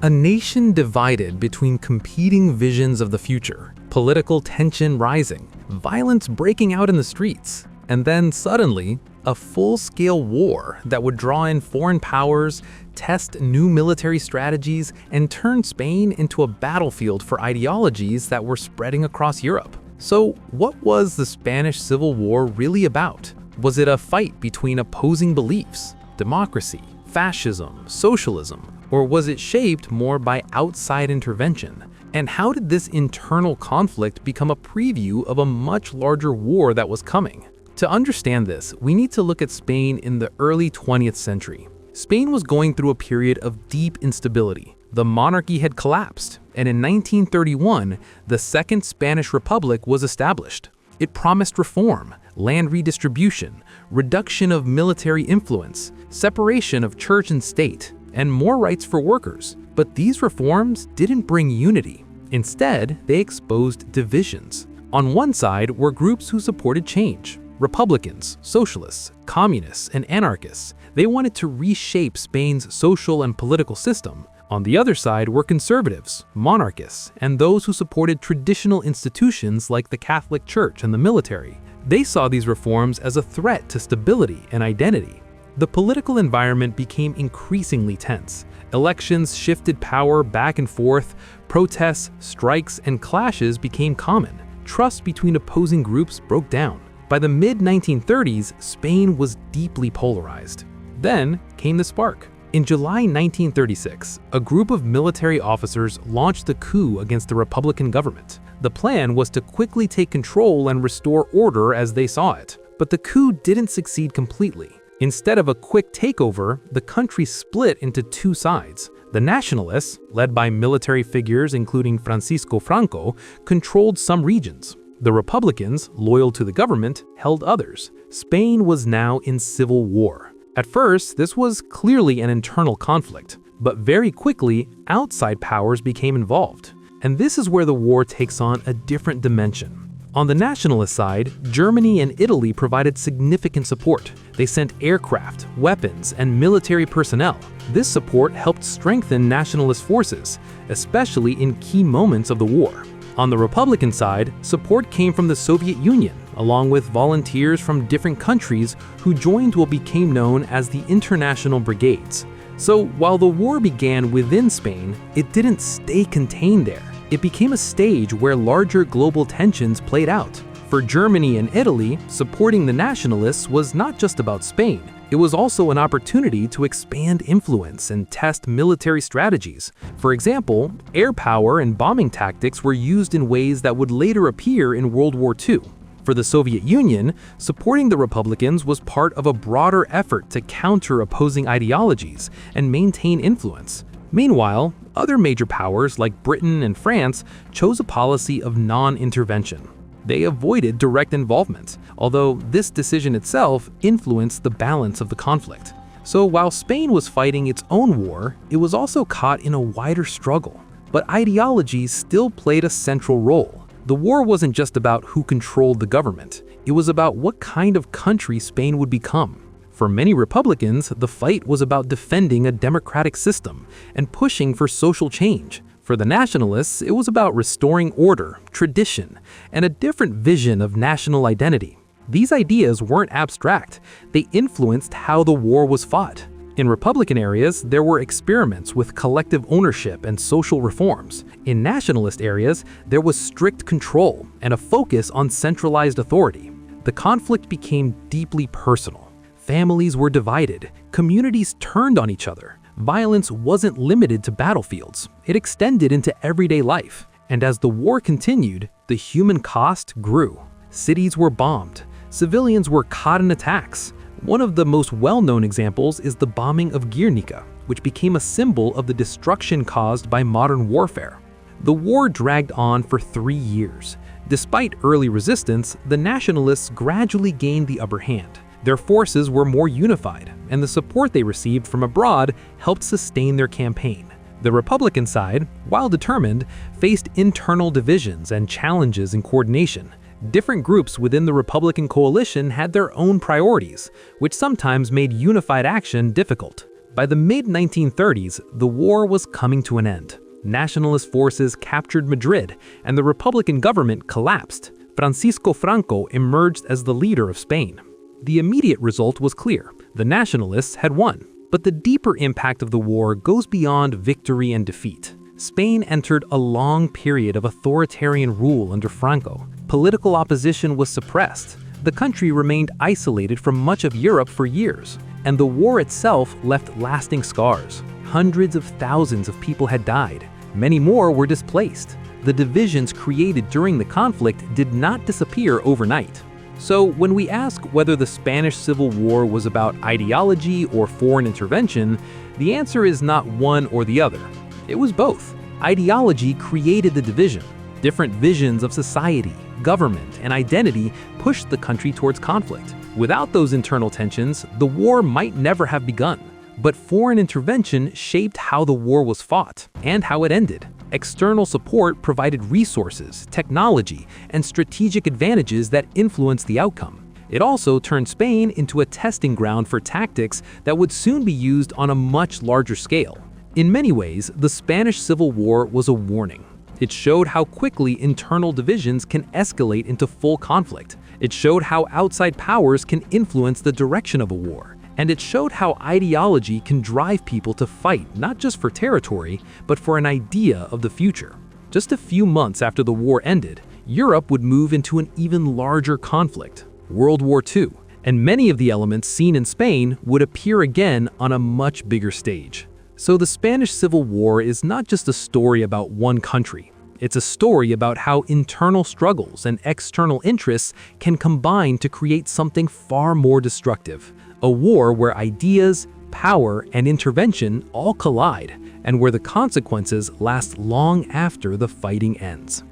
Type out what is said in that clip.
A nation divided between competing visions of the future, political tension rising, violence breaking out in the streets, and then suddenly, a full-scale war that would draw in foreign powers, test new military strategies, and turn Spain into a battlefield for ideologies that were spreading across Europe. So, what was the Spanish Civil War really about? Was it a fight between opposing beliefs, democracy, fascism, socialism, or was it shaped more by outside intervention? And how did this internal conflict become a preview of a much larger war that was coming? To understand this, we need to look at Spain in the early 20th century. Spain was going through a period of deep instability. The monarchy had collapsed, and in 1931, the Second Spanish Republic was established. It promised reform, land redistribution, reduction of military influence, separation of church and state, and more rights for workers. But these reforms didn't bring unity. Instead, they exposed divisions. On one side were groups who supported change: Republicans, socialists, communists, and anarchists. They wanted to reshape Spain's social and political system. On the other side were conservatives, monarchists, and those who supported traditional institutions like the Catholic Church and the military. They saw these reforms as a threat to stability and identity. The political environment became increasingly tense. Elections shifted power back and forth, protests, strikes, and clashes became common. Trust between opposing groups broke down. By the mid-1930s, Spain was deeply polarized. Then came the spark. In July 1936, a group of military officers launched a coup against the Republican government. The plan was to quickly take control and restore order as they saw it. But the coup didn't succeed completely. Instead of a quick takeover, the country split into two sides. The Nationalists, led by military figures including Franco, controlled some regions. The Republicans, loyal to the government, held others. Spain was now in civil war. At first, this was clearly an internal conflict, but very quickly, outside powers became involved. And this is where the war takes on a different dimension. On the nationalist side, Germany and Italy provided significant support. They sent aircraft, weapons, and military personnel. This support helped strengthen nationalist forces, especially in key moments of the war. On the Republican side, support came from the Soviet Union, along with volunteers from different countries who joined what became known as the International Brigades. So while the war began within Spain, it didn't stay contained there. It became a stage where larger global tensions played out. For Germany and Italy, supporting the nationalists was not just about Spain. It was also an opportunity to expand influence and test military strategies. For example, air power and bombing tactics were used in ways that would later appear in World War II. For the Soviet Union, supporting the Republicans was part of a broader effort to counter opposing ideologies and maintain influence. Meanwhile, other major powers like Britain and France chose a policy of non-intervention. They avoided direct involvement, although this decision itself influenced the balance of the conflict. So while Spain was fighting its own war, it was also caught in a wider struggle. But ideology still played a central role. The war wasn't just about who controlled the government. It was about what kind of country Spain would become. For many Republicans, the fight was about defending a democratic system and pushing for social change. For the nationalists, it was about restoring order, tradition, and a different vision of national identity. These ideas weren't abstract. They influenced how the war was fought. In Republican areas, there were experiments with collective ownership and social reforms. In nationalist areas, there was strict control and a focus on centralized authority. The conflict became deeply personal. Families were divided, communities turned on each other. Violence wasn't limited to battlefields, it extended into everyday life. And as the war continued, the human cost grew. Cities were bombed, civilians were caught in attacks. One of the most well-known examples is the bombing of Guernica, which became a symbol of the destruction caused by modern warfare. The war dragged on for 3 years. Despite early resistance, the nationalists gradually gained the upper hand. Their forces were more unified, and the support they received from abroad helped sustain their campaign. The Republican side, while determined, faced internal divisions and challenges in coordination. Different groups within the Republican coalition had their own priorities, which sometimes made unified action difficult. By the mid-1930s, the war was coming to an end. Nationalist forces captured Madrid, and the Republican government collapsed. Francisco Franco emerged as the leader of Spain. The immediate result was clear: the Nationalists had won. But the deeper impact of the war goes beyond victory and defeat. Spain entered a long period of authoritarian rule under Franco. Political opposition was suppressed. The country remained isolated from much of Europe for years, and the war itself left lasting scars. Hundreds of thousands of people had died. Many more were displaced. The divisions created during the conflict did not disappear overnight. So when we ask whether the Spanish Civil War was about ideology or foreign intervention, the answer is not one or the other. It was both. Ideology created the division. Different visions of society, government, and identity pushed the country towards conflict. Without those internal tensions, the war might never have begun. But foreign intervention shaped how the war was fought and how it ended. External support provided resources, technology, and strategic advantages that influenced the outcome. It also turned Spain into a testing ground for tactics that would soon be used on a much larger scale. In many ways, the Spanish Civil War was a warning. It showed how quickly internal divisions can escalate into full conflict. It showed how outside powers can influence the direction of a war. And it showed how ideology can drive people to fight not just for territory, but for an idea of the future. Just a few months after the war ended, Europe would move into an even larger conflict, World War II, and many of the elements seen in Spain would appear again on a much bigger stage. So the Spanish Civil War is not just a story about one country. It's a story about how internal struggles and external interests can combine to create something far more destructive. A war where ideas, power, and intervention all collide, and where the consequences last long after the fighting ends.